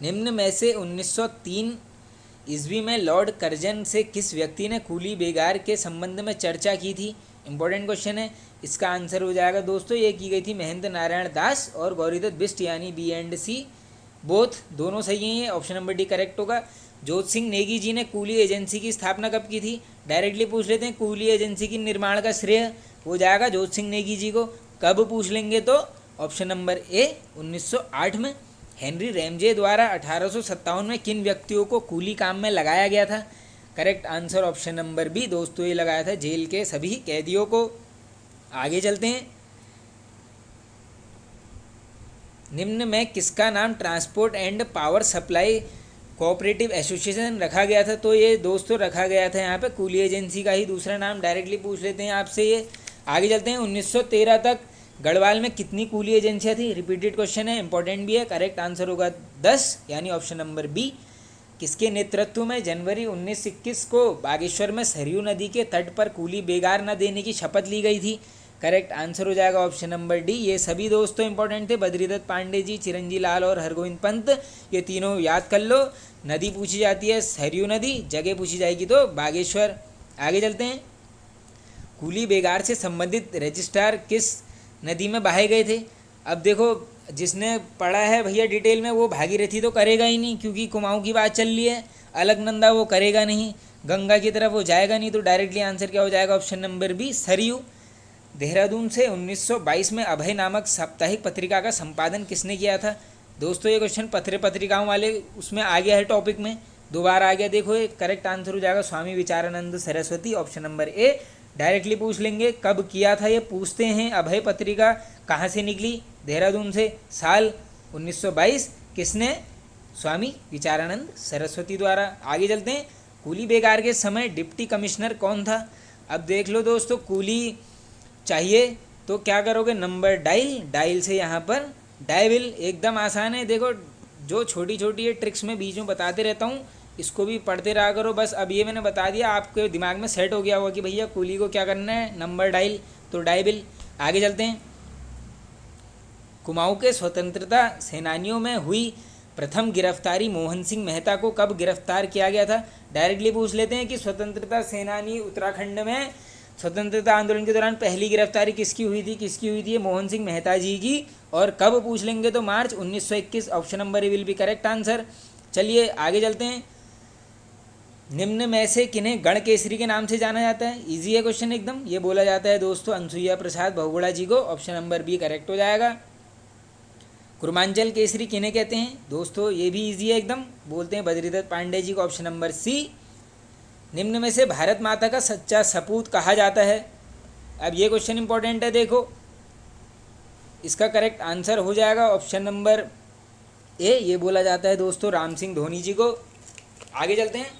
निम्न में से 1903 ईस्वी में लॉर्ड कर्जन से किस व्यक्ति ने कूली बेगार के संबंध में चर्चा की थी? इंपॉर्टेंट क्वेश्चन है। इसका आंसर हो जाएगा दोस्तों, ये की गई थी महेंद्र नारायण दास और गौरीदत्त बिष्ट, यानी बी एंड सी बोथ, दोनों सही हैं। ये ऑप्शन नंबर डी करेक्ट होगा। जोत सिंह नेगी जी ने कूली एजेंसी की स्थापना कब की थी? डायरेक्टली पूछ लेते हैं। कूली एजेंसी की निर्माण का श्रेय हो जाएगा जोत सिंह नेगी जी को। कब पूछ लेंगे तो ऑप्शन नंबर ए, 1908 में। हेनरी रैमजे द्वारा 1857 में किन व्यक्तियों को कूली काम में लगाया गया था? Correct answer option number B, दोस्तों ये लगाया था जेल के सभी कैदियों को। आगे चलते हैं। निम्न में किसका नाम transport and power supply cooperative association रखा गया था? तो ये दोस्तों रखा गया था यहाँ पे कूली एजेंसी का ही दूसरा नाम। डायरेक्टली पूछ लेते हैं आपसे ये। आगे चलते हैं। 1913 तक गढ़वाल में कितनी कूली एजेंसियाँ थी? रिपीटेड क्वेश्चन है, इंपॉर्टेंट भी है। करेक्ट आंसर होगा 10, यानी ऑप्शन नंबर बी। किसके नेतृत्व में जनवरी 1921 को बागेश्वर में सरयू नदी के तट पर कूली बेगार न देने की शपथ ली गई थी? करेक्ट आंसर हो जाएगा ऑप्शन नंबर डी। ये सभी दोस्तों इंपॉर्टेंट थे, बद्रीदत्त पांडे जी, चिरंजी लाल और हरगोविंद पंत, ये तीनों याद कर लो। नदी पूछी जाती है सरयू नदी, जगह पूछी जाएगी तो बागेश्वर। आगे चलते हैं। कूली बेगार से संबंधित रजिस्ट्रार किस नदी में बहाए गए थे? अब देखो जिसने पढ़ा है भैया डिटेल में, वो भागीरथी तो करेगा ही नहीं, क्योंकि कुमाऊं की बात चल रही है। अलकनंदा वो करेगा नहीं, गंगा की तरफ वो जाएगा नहीं, तो डायरेक्टली आंसर क्या हो जाएगा? Option number B, Saryu. Dehradun से 1922 में अभय नामक साप्ताहिक पत्रिका का संपादन किसने किया था? दोस्तों ये क्वेश्चन पत्र पत्रिकाओं वाले उसमें आ गया है, टॉपिक में 2 बार आ गया। देखो ये करेक्ट आंसर हो जाएगा Swami Vicharanand Saraswati, option number A. Directly पूछ लेंगे कब किया था, ये पूछते हैं। अभय पत्रिका कहाँ से निकली? देहरादून से। साल 1922, किसने? स्वामी विचारानंद सरस्वती द्वारा। आगे चलते हैं। कूली बेकार के समय डिप्टी कमिश्नर कौन था? अब देख लो दोस्तों, कूली चाहिए तो क्या करोगे? नंबर डायल से यहाँ पर डायविल, एकदम आसान है। देखो जो छोटी छोटी ये ट्रिक्स में बीच में बताते रहता हूँ, इसको भी पढ़ते रहा करो। बस अब ये मैंने बता दिया, आपके दिमाग में सेट हो गया होगा कि भैया कूली को क्या करना है, नंबर डायल, तो डायविल। आगे चलते हैं। कुमाऊं के स्वतंत्रता सेनानियों में हुई प्रथम गिरफ्तारी मोहन सिंह मेहता को कब गिरफ्तार किया गया था? डायरेक्टली पूछ लेते हैं कि स्वतंत्रता सेनानी उत्तराखंड में स्वतंत्रता आंदोलन के दौरान पहली गिरफ्तारी किसकी हुई थी? किसकी हुई थी? मोहन सिंह मेहता जी की। और कब पूछ लेंगे तो मार्च 1921, option number A will be correct answer. चलिए आगे चलते हैं। निम्न में से किन्हें गण केसरी के नाम से जाना जाता है? इजी है क्वेश्चन एकदम। ये बोला जाता है दोस्तों अनसुईया प्रसाद बहुगुणा जी को, ऑप्शन नंबर बी करेक्ट हो जाएगा। कुर्मांचल केसरी किन्हें कहते हैं? दोस्तों ये भी इजी है एकदम, बोलते हैं बद्रीदत्त पांडे जी को, ऑप्शन नंबर सी। निम्न में से भारत माता का सच्चा सपूत कहा जाता है? अब ये क्वेश्चन इंपॉर्टेंट है, देखो इसका करेक्ट आंसर हो जाएगा ऑप्शन नंबर ए। ये बोला जाता है दोस्तों राम सिंह धोनी जी को। आगे चलते हैं।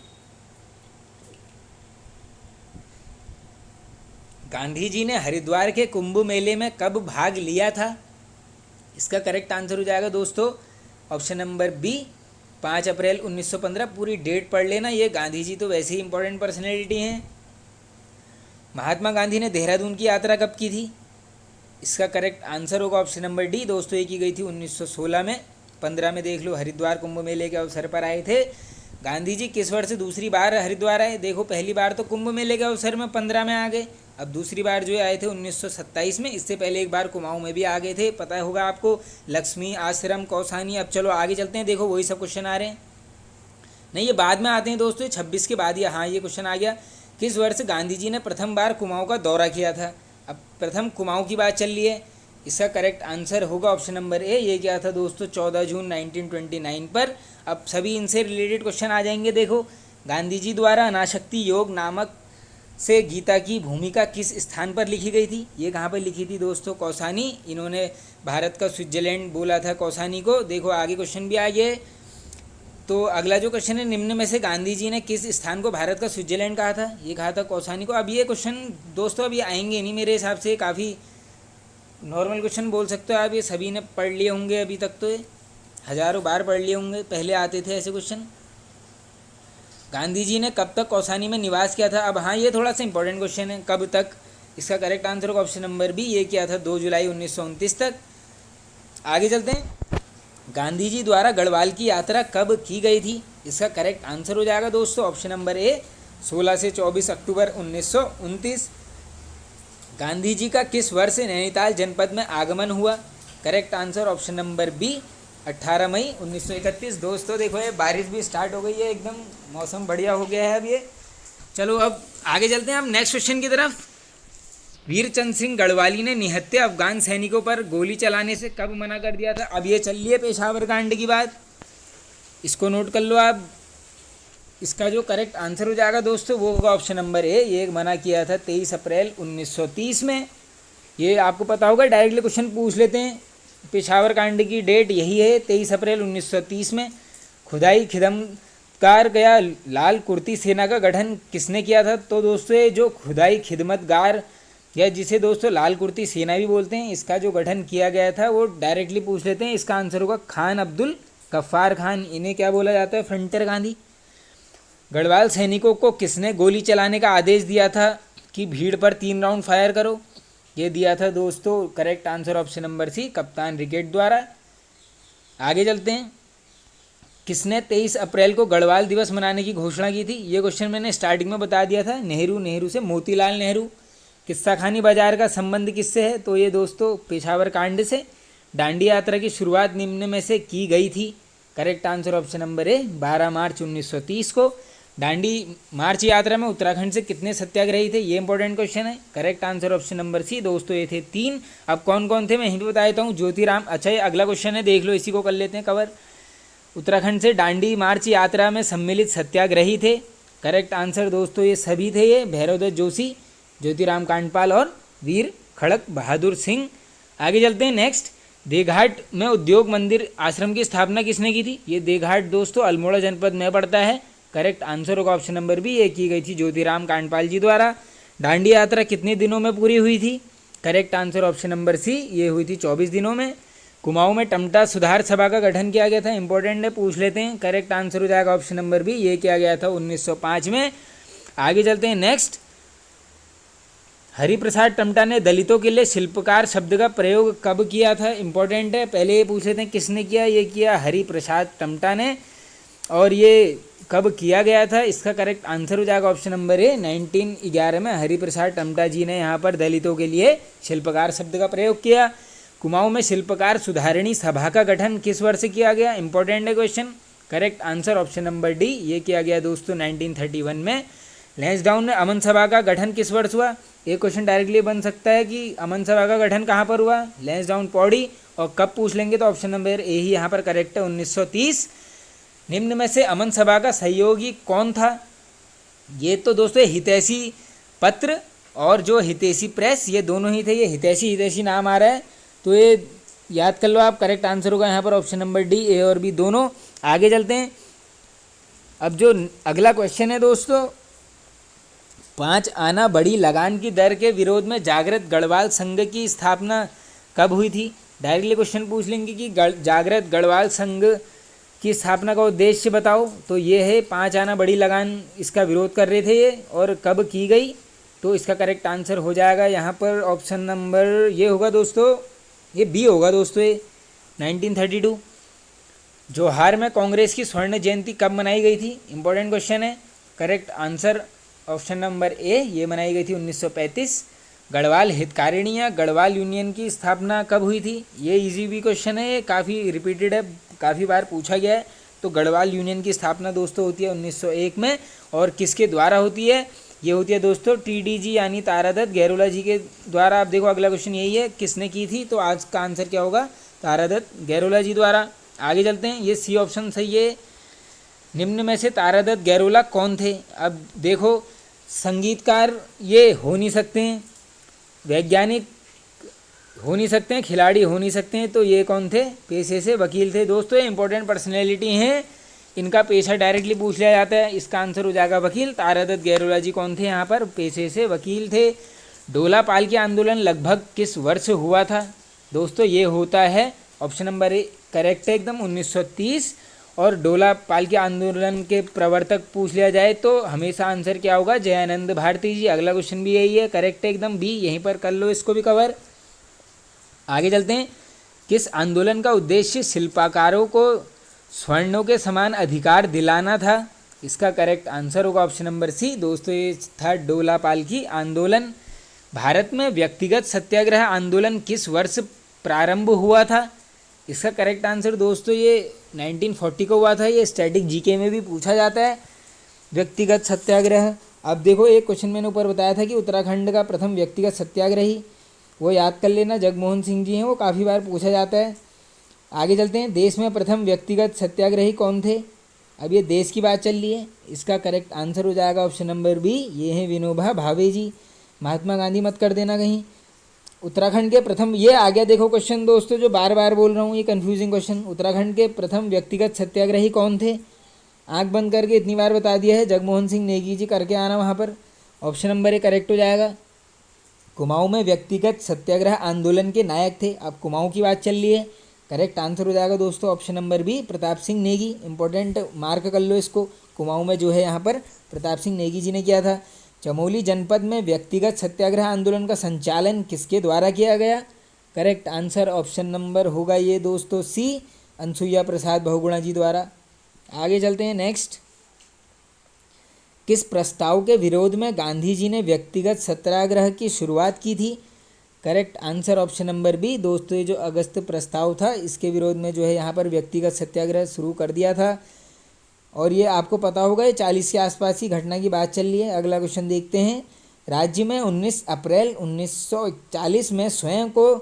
गांधी जी ने हरिद्वार के कुंभ मेले में कब भाग लिया था? इसका करेक्ट आंसर हो जाएगा दोस्तों ऑप्शन नंबर बी, 5 अप्रैल 1915। पूरी डेट पढ़ लेना, ये गांधी जी तो वैसे ही इंपॉर्टेंट पर्सनैलिटी हैं। महात्मा गांधी ने देहरादून की यात्रा कब की थी? इसका करेक्ट आंसर होगा ऑप्शन नंबर डी दोस्तों, ये की गई थी 1916 में। 15 में देख लो हरिद्वार कुंभ मेले के अवसर पर आए थे। गांधी जी किस वर्ष दूसरी बार हरिद्वार आए? देखो पहली बार तो कुंभ मेले के अवसर में 15 में आ गए, अब दूसरी बार जो आए थे 1927 में। इससे पहले एक बार कुमाऊं में भी आ गए थे, पता होगा आपको, लक्ष्मी आश्रम कौसानी। अब चलो आगे चलते हैं। देखो वही सब क्वेश्चन आ रहे हैं, नहीं ये बाद में आते हैं दोस्तों, 26 के बाद। या हाँ ये क्वेश्चन आ गया, किस वर्ष गांधी जी ने प्रथम बार कुमाऊं का दौरा किया था? अब प्रथम कुमाऊं की बात चल रही है, इसका करेक्ट आंसर होगा ऑप्शन नंबर ए। ये क्या था दोस्तों? 14 जून 1929 पर। अब सभी इनसे रिलेटेड क्वेश्चन आ जाएंगे। देखो गांधी जी द्वारा अनासक्ति योग नामक से गीता की भूमिका किस स्थान पर लिखी गई थी? ये कहाँ पर लिखी थी दोस्तों? कौसानी। इन्होंने भारत का स्विट्जरलैंड बोला था कौसानी को। देखो आगे क्वेश्चन भी आ गए। तो अगला जो क्वेश्चन है, निम्न में से गांधी जी ने किस स्थान को भारत का स्विट्जरलैंड कहा था? ये कहा था कौसानी को। अब ये क्वेश्चन दोस्तों अभी आएंगे नहीं मेरे हिसाब से, काफ़ी नॉर्मल क्वेश्चन बोल सकते हो आप, ये सभी ने पढ़ लिए होंगे अभी तक, तो ये हज़ारों बार पढ़ लिए होंगे, पहले आते थे ऐसे क्वेश्चन। गांधी जी ने कब तक कौसानी में निवास किया था? अब हाँ ये थोड़ा सा इंपॉर्टेंट क्वेश्चन है, कब तक? इसका करेक्ट आंसर होगा ऑप्शन नंबर बी, ये किया था 2 जुलाई 1929 तक। आगे चलते हैं। गांधी जी द्वारा गढ़वाल की यात्रा कब की गई थी? इसका करेक्ट आंसर हो जाएगा दोस्तों ऑप्शन नंबर ए, 16 से 24 अक्टूबर 1929। गांधी जी का किस वर्ष नैनीताल जनपद में आगमन हुआ? Correct answer option number B, 18 मई 1931। दोस्तों देखो ये बारिश भी स्टार्ट हो गई है, एकदम मौसम बढ़िया हो गया है अब ये। चलो अब आगे चलते हैं हम नेक्स्ट क्वेश्चन की तरफ। वीरचंद सिंह गढ़वाली ने निहत्थे अफगान सैनिकों पर गोली चलाने से कब मना कर दिया था? अब ये चल रही है पेशावर कांड की बात, इसको नोट कर लो आप। इसका जो करेक्ट आंसर हो जाएगा दोस्तों वो होगा ऑप्शन नंबर ए, ये मना किया था 23 अप्रैल 1930 में। ये आपको पता होगा, डायरेक्टली क्वेश्चन पूछ लेते हैं। पेशावर कांड की डेट यही है 23 अप्रैल 1930 में। खुदाई खिदमतगार गया लाल कुर्ती सेना का गठन किसने किया था? तो दोस्तों ये जो खुदाई खिदमतगार या जिसे दोस्तों लाल कुर्ती सेना भी बोलते हैं, इसका जो गठन किया गया था वो डायरेक्टली पूछ लेते हैं। इसका आंसर होगा खान अब्दुल गफ्फार खान। इन्हें क्या बोला जाता है? फ्रंटियर गांधी। गढ़वाल सैनिकों को किसने गोली चलाने का आदेश दिया था कि भीड़ पर 3 राउंड फायर करो? ये दिया था दोस्तों correct answer option number C, कप्तान रिकेट द्वारा। आगे चलते हैं। किसने 23 अप्रैल को गढ़वाल दिवस मनाने की घोषणा की थी? ये क्वेश्चन मैंने स्टार्टिंग में बता दिया था। नेहरू से मोतीलाल नेहरू। किस्सा खानी बाजार का संबंध किससे है? तो ये दोस्तों पेशावर कांड से। दांडी यात्रा की शुरुआत निम्न में से की गई थी? करेक्ट आंसर ऑप्शन नंबर ए, 12 मार्च 1930 को। दांडी मार्च यात्रा में उत्तराखंड से कितने सत्याग्रही थे, ये इंपॉर्टेंट क्वेश्चन है। Correct answer option number C दोस्तों, ये थे 3। अब कौन कौन थे मैं यहीं पे बता देता हूँ। ज्योतिराम, अच्छा ये अगला क्वेश्चन है, देख लो, इसी को कर लेते हैं कवर। उत्तराखंड से दांडी मार्च यात्रा में सम्मिलित सत्याग्रही थे। करेक्ट आंसर दोस्तों ये सभी थे, ये भैरवदत्त जोशी, ज्योतिराम कांडपाल और वीर खड़क बहादुर सिंह। आगे चलते हैं नेक्स्ट। देघाट में उद्योग मंदिर आश्रम की स्थापना किसने की थी, ये देघाट दोस्तों अल्मोड़ा जनपद में पड़ता है। करेक्ट आंसर होगा ऑप्शन नंबर बी, ये की गई थी ज्योतिराम कांडपाल जी द्वारा। दांडी यात्रा कितने दिनों में पूरी हुई थी, correct answer option number C, ये हुई थी 24 दिनों में। कुमाऊं में टमटा सुधार सभा का गठन किया गया था, इंपॉर्टेंट है, पूछ लेते हैं। करेक्ट आंसर हो जाएगा ऑप्शन नंबर बी, ये किया गया था 1905 में। आगे चलते हैं नेक्स्ट। हरिप्रसाद टमटा ने दलितों के लिए शिल्पकार शब्द का प्रयोग कब किया था, इंपॉर्टेंट है, पहले ये पूछ लेते हैं किसने किया, ये किया हरिप्रसाद टमटा ने, और ये कब किया गया था, इसका करेक्ट आंसर हो जाएगा ऑप्शन नंबर ए, 1911 में हरिप्रसाद टमटा जी ने यहाँ पर दलितों के लिए शिल्पकार शब्द का प्रयोग किया। कुमाऊं में शिल्पकार सुधारणी सभा का गठन किस वर्ष किया गया, इंपॉर्टेंट है question. Correct answer option number D, ये किया गया दोस्तों 1931 में। लैंसडाउन में अमन सभा का गठन किस वर्ष हुआ, एक क्वेश्चन डायरेक्टली बन सकता है कि अमन सभा का गठन कहाँ पर हुआ, लैंसडाउन पौड़ी, और कब पूछ लेंगे तो ऑप्शन नंबर ए ही यहाँ पर करेक्ट है, 1930। निम्न में से अमन सभा का सहयोगी कौन था, ये तो दोस्तों हितैषी पत्र और जो हितैषी प्रेस, ये दोनों ही थे, ये हितैषी नाम आ रहा है, तो ये याद कर लो आप। करेक्ट आंसर होगा यहाँ पर ऑप्शन नंबर डी, ए और बी दोनों। आगे चलते हैं। अब जो अगला क्वेश्चन है दोस्तों, 5 आना बड़ी लगान की दर के विरोध में जागृत गढ़वाल संघ की स्थापना कब हुई थी, डायरेक्टली क्वेश्चन पूछ लेंगे कि जागृत गढ़वाल संघ की स्थापना का उद्देश्य बताओ, तो ये है 5 आना बड़ी लगान, इसका विरोध कर रहे थे ये, और कब की गई, तो इसका करेक्ट आंसर हो जाएगा यहाँ पर ऑप्शन नंबर ये होगा दोस्तों, ये बी होगा दोस्तों, ये 1932। जोहार में कांग्रेस की स्वर्ण जयंती कब मनाई गई थी, इंपॉर्टेंट क्वेश्चन है। करेक्ट आंसर ऑप्शन नंबर ए, ये मनाई गई थी 1935। गढ़वाल हितकारिणी या गढ़वाल यूनियन की स्थापना कब हुई थी, ये इजी भी क्वेश्चन है, काफ़ी रिपीटेड है, काफ़ी बार पूछा गया है। तो गढ़वाल यूनियन की स्थापना दोस्तों होती है 1901 में, और किसके द्वारा होती है, ये होती है दोस्तों टीडीजी यानी तारादत्त गैरोला जी के द्वारा। आप देखो अगला क्वेश्चन यही है, किसने की थी, तो आज का आंसर क्या होगा, तारादत्त गैरोला जी द्वारा। आगे चलते हैं, ये सी ऑप्शन सही है। निम्न में से तारादत्त गैरोला कौन थे, अब देखो संगीतकार ये हो नहीं सकते हैं, वैज्ञानिक हो नहीं सकते हैं, खिलाड़ी हो नहीं सकते हैं, तो ये कौन थे, पेशे से वकील थे दोस्तों, ये इंपॉर्टेंट पर्सनैलिटी हैं, इनका पेशा डायरेक्टली पूछ लिया जाता है, इसका आंसर हो जाएगा वकील। तारादत्त गैरोला जी कौन थे, यहाँ पर पेशे से वकील थे। डोला पालकी आंदोलन लगभग किस वर्ष हुआ था दोस्तों, ये होता है ऑप्शन नंबर ए करेक्ट है एकदम 1930। और डोला पालकी आंदोलन के प्रवर्तक पूछ लिया जाए तो हमेशा आंसर क्या होगा, जयानंद भारती जी। अगला क्वेश्चन भी यही है, करेक्ट है एकदम बी, यहीं पर कर लो इसको भी कवर। आगे चलते हैं। किस आंदोलन का उद्देश्य शिल्पकारों को स्वर्णों के समान अधिकार दिलाना था, इसका करेक्ट आंसर होगा ऑप्शन नंबर सी दोस्तों, ये था डोला पालकी आंदोलन। भारत में व्यक्तिगत सत्याग्रह आंदोलन किस वर्ष प्रारंभ हुआ था, इसका करेक्ट आंसर दोस्तों ये 1940 को हुआ था। ये स्टैटिक जीके में भी पूछा जाता है व्यक्तिगत सत्याग्रह। अब देखो एक क्वेश्चन मैंने ऊपर बताया था कि उत्तराखंड का प्रथम व्यक्तिगत सत्याग्रही, वो याद कर लेना, जगमोहन सिंह जी हैं, वो काफ़ी बार पूछा जाता है। आगे चलते हैं। देश में प्रथम व्यक्तिगत सत्याग्रही कौन थे, अब ये देश की बात चल रही है, इसका करेक्ट आंसर हो जाएगा ऑप्शन नंबर बी, ये हैं विनोबा भावे जी। महात्मा गांधी मत कर देना कहीं। उत्तराखंड के प्रथम, ये आ गया देखो क्वेश्चन दोस्तों जो बार बार बोल रहा हूँ, ये कन्फ्यूजिंग क्वेश्चन। उत्तराखंड के प्रथम व्यक्तिगत सत्याग्रही कौन थे, आंख बंद करके इतनी बार बता दिया है, जगमोहन सिंह नेगी जी, करके आना वहाँ पर, ऑप्शन नंबर ए करेक्ट हो जाएगा। कुमाऊं में व्यक्तिगत सत्याग्रह आंदोलन के नायक थे, अब कुमाऊं की बात चल रही है, करेक्ट आंसर हो जाएगा दोस्तों option number B, Pratap Singh Negi. Important mark कर लो इसको, कुमाऊं में जो है यहाँ पर प्रताप सिंह नेगी जी ने किया था। चमोली जनपद में व्यक्तिगत सत्याग्रह आंदोलन का संचालन किसके द्वारा किया गया, करेक्ट आंसर ऑप्शन नंबर होगा ये दोस्तों सी, अनसुईया प्रसाद बहुगुणा जी द्वारा। आगे चलते हैं नेक्स्ट। किस प्रस्ताव के विरोध में गांधी जी ने व्यक्तिगत सत्याग्रह की शुरुआत की थी, correct answer option number B दोस्तों, ये जो अगस्त प्रस्ताव था इसके विरोध में जो है यहाँ पर व्यक्तिगत सत्याग्रह शुरू कर दिया था। और ये आपको पता होगा, ये 40 के आसपास की घटना की बात चल रही है। अगला क्वेश्चन देखते हैं। राज्य में 19 अप्रैल 1941 में स्वयं को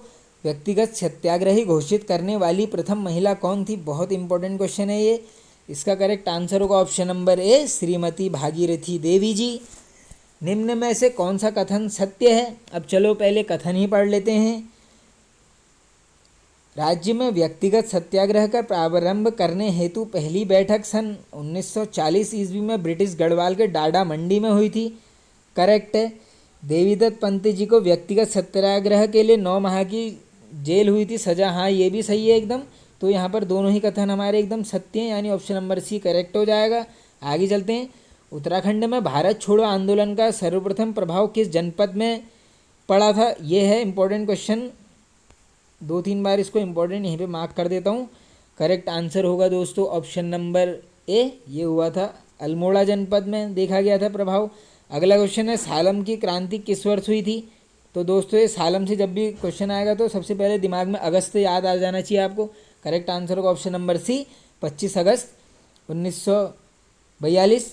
व्यक्तिगत सत्याग्रही घोषित करने वाली प्रथम महिला कौन थी? बहुत इंपॉर्टेंट क्वेश्चन है ये। इसका करेक्ट आंसर होगा option number A, Shrimati Bhagirathi Devi ji. निम्न में से कौन सा कथन सत्य है? अब चलो पहले कथन ही पढ़ लेते हैं। राज्य में व्यक्तिगत सत्याग्रह का प्रारंभ करने हेतु पहली बैठक सन 1940 ईस्वी में ब्रिटिश गढ़वाल के डाडा मंडी में हुई थी। करेक्ट है। देवीदत्त पंत जी को व्यक्तिगत सत्याग्रह के लिए 9 माह की जेल हुई थी सजा। हाँ, ये भी सही है एकदम। तो यहाँ पर दोनों ही कथन हमारे एकदम सत्य हैं, यानी ऑप्शन नंबर सी करेक्ट हो जाएगा। आगे चलते हैं। उत्तराखंड में भारत छोड़ो आंदोलन का सर्वप्रथम प्रभाव किस जनपद में पड़ा था? ये है इंपॉर्टेंट क्वेश्चन। 2-3 बार इसको इम्पोर्टेंट यहीं पे मार्क कर देता हूँ। करेक्ट आंसर होगा दोस्तों ऑप्शन नंबर ए, ये हुआ था अल्मोड़ा जनपद में देखा गया था प्रभाव। अगला क्वेश्चन है, सालम की क्रांति किस वर्ष हुई थी? तो दोस्तों ये सालम से जब भी क्वेश्चन आएगा तो सबसे पहले दिमाग में अगस्त याद आ जाना चाहिए आपको। करेक्ट आंसर होगा ऑप्शन नंबर सी, 25 अगस्त 1942।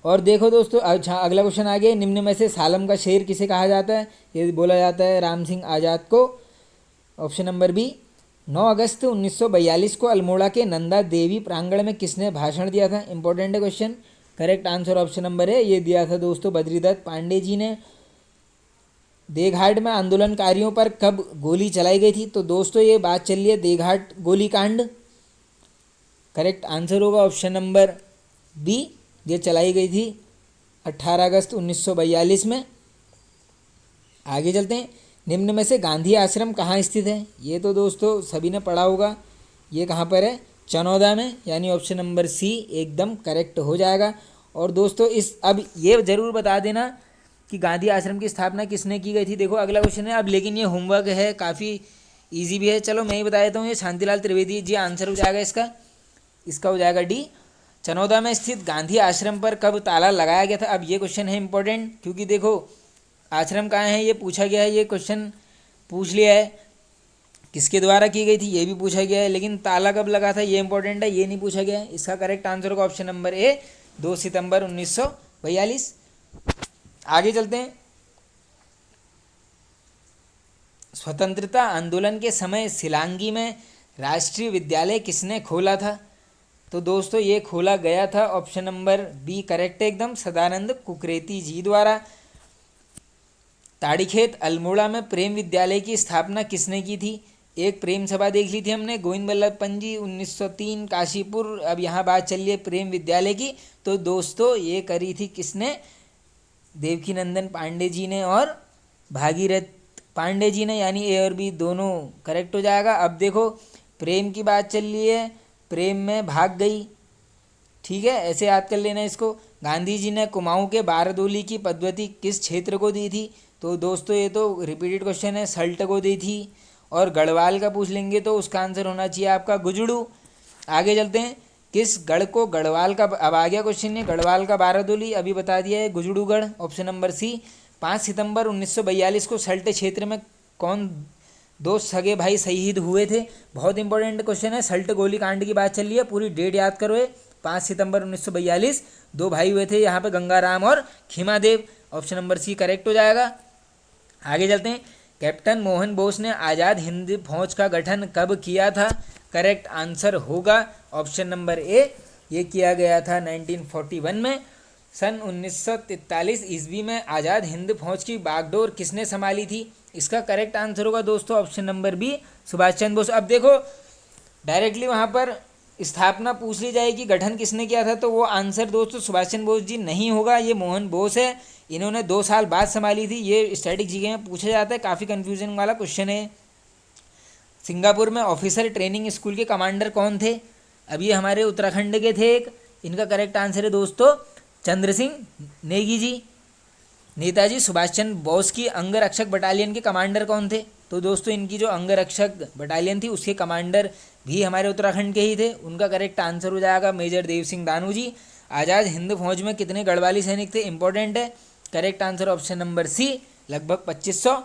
और देखो दोस्तों, अच्छा अगला क्वेश्चन आ गया। निम्न में से सालम का शेर किसे कहा जाता है? ये बोला जाता है राम सिंह आज़ाद को। Option number B. 9 अगस्त 1942 को अल्मोड़ा के नंदा देवी प्रांगण में किसने भाषण दिया था? इंपॉर्टेंट है question. Correct answer option number है, ये दिया था दोस्तों बद्रीदत्त पांडे जी ने। देघाट में आंदोलनकारियों पर कब गोली चलाई गई थी? तो दोस्तों ये बात चल रही है देघाट गोलीकांड। करेक्ट आंसर होगा ऑप्शन नंबर बी, ये चलाई गई थी 18 अगस्त 1942 में। आगे चलते हैं। निम्न में से गांधी आश्रम कहाँ स्थित है? ये तो दोस्तों सभी ने पढ़ा होगा। ये कहाँ पर है? चनौदा में, यानी ऑप्शन नंबर सी एकदम करेक्ट हो जाएगा। और दोस्तों अब ये ज़रूर बता देना कि गांधी आश्रम की स्थापना किसने की गई थी। देखो अगला क्वेश्चन है अब, लेकिन ये होमवर्क है, काफ़ी ईजी भी है। चलो मैं ही बता देता हूँ, ये शांतिलाल त्रिवेदी जी आंसर हो जाएगा इसका हो जाएगा डी। चनौदा में स्थित गांधी आश्रम पर कब ताला लगाया गया था? अब ये क्वेश्चन है इंपॉर्टेंट, क्योंकि देखो आश्रम कहाँ है ये पूछा गया है, ये क्वेश्चन पूछ लिया है। किसके द्वारा की गई थी ये भी पूछा गया है, लेकिन ताला कब लगा था ये इंपॉर्टेंट है, ये नहीं पूछा गया है। इसका करेक्ट आंसर होगा ऑप्शन नंबर ए, 2 सितंबर 1942। आगे चलते हैं। स्वतंत्रता आंदोलन के समय सिलांगी में राष्ट्रीय विद्यालय किसने खोला था? तो दोस्तों ये खोला गया था ऑप्शन नंबर बी करेक्ट है एकदम, सदानंद कुकरेती जी द्वारा। ताड़ीखेत अल्मोड़ा में प्रेम विद्यालय की स्थापना किसने की थी? एक प्रेम सभा देख ली थी हमने, गोविंद बल्लभ पंत जी 1903 काशीपुर। अब यहाँ बात चल रही है प्रेम विद्यालय की, तो दोस्तों ये करी थी किसने? देवकीनंदन पांडे जी ने और भागीरथ पांडे जी ने, यानी ए और बी दोनों करेक्ट हो जाएगा। अब देखो प्रेम की बात चल रही है, प्रेम में भाग गई, ठीक है, ऐसे याद कर लेना इसको। गांधी जी ने कुमाऊं के बारदोली की पद्धति किस क्षेत्र को दी थी? तो दोस्तों ये तो रिपीटेड क्वेश्चन है, सल्ट को दी थी। और गढ़वाल का पूछ लेंगे तो उसका आंसर होना चाहिए आपका गुजड़ू। आगे चलते हैं। किस गढ़ को गढ़वाल का, अब आ गया क्वेश्चन है गढ़वाल का बारदोली, अभी बता दिया है गुजड़ूगढ़, ऑप्शन नंबर सी। 5 सितंबर 1942 को सल्ट क्षेत्र में कौन 2 सगे भाई शहीद हुए थे? बहुत इंपॉर्टेंट क्वेश्चन है, सल्ट गोलीकांड की बात चल रही है, पूरी डेट याद करो। 5 सितंबर 1942 2 भाई हुए थे यहाँ पे, गंगाराम और खीमादेव। ऑप्शन नंबर सी करेक्ट हो जाएगा। आगे चलते हैं। कैप्टन मोहन बोस ने आज़ाद हिंद फौज का गठन कब किया था? करेक्ट आंसर होगा ऑप्शन नंबर ए, ये किया गया था 1941 में। सन 1943 ईस्वी में आज़ाद हिंद फौज की बागडोर किसने संभाली थी? इसका करेक्ट आंसर होगा दोस्तों option number B, Subhash Chandra Bose. अब देखो डायरेक्टली वहाँ पर स्थापना पूछ ली जाएगी, गठन किसने किया था, तो वो आंसर दोस्तों सुभाष चंद्र बोस जी नहीं होगा, ये मोहन बोस है। इन्होंने 2 साल बाद संभाली थी। ये स्टैटिक जीके में पूछा जाता है, काफ़ी कन्फ्यूजन वाला क्वेश्चन है। सिंगापुर में ऑफिसर ट्रेनिंग स्कूल के कमांडर कौन थे? अब ये हमारे उत्तराखंड के थे एक। इनका करेक्ट आंसर है दोस्तों चंद्र सिंह नेगी जी। नेताजी सुभाष चंद्र बोस की अंगरक्षक बटालियन के कमांडर कौन थे? तो दोस्तों इनकी जो अंगरक्षक बटालियन थी उसके कमांडर भी हमारे उत्तराखंड के ही थे। उनका करेक्ट आंसर हो जाएगा मेजर देव सिंह दानू जी। आज़ाद हिंद फौज में कितने गढ़वाली सैनिक थे? इंपॉर्टेंट है, correct answer option number C, लगभग 2500।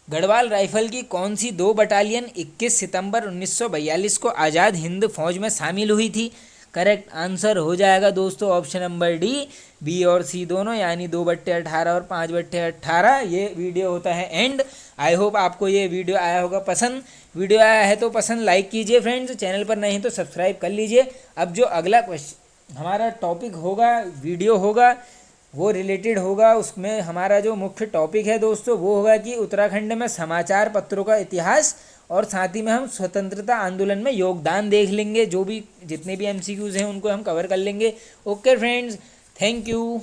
गढ़वाल राइफल की कौन सी 2 बटालियन 21 सितंबर 1942 को आज़ाद हिंद फौज में शामिल हुई थी? करेक्ट आंसर हो जाएगा दोस्तों ऑप्शन नंबर डी, बी और सी दोनों, यानी 2/18 और 5/18 ये वीडियो होता है एंड। आई होप आपको ये वीडियो आया होगा पसंद। वीडियो आया है तो पसंद लाइक कीजिए फ्रेंड्स, चैनल पर नहीं तो सब्सक्राइब कर लीजिए। अब जो अगला क्वेश्चन हमारा टॉपिक होगा, वीडियो होगा, वो रिलेटेड होगा, उसमें हमारा जो मुख्य टॉपिक है दोस्तों वो होगा कि उत्तराखंड में समाचार पत्रों का इतिहास, और साथ ही में हम स्वतंत्रता आंदोलन में योगदान देख लेंगे। जो भी जितने भी एमसीक्यूज़ हैं उनको हम कवर कर लेंगे। Okay friends, thank you.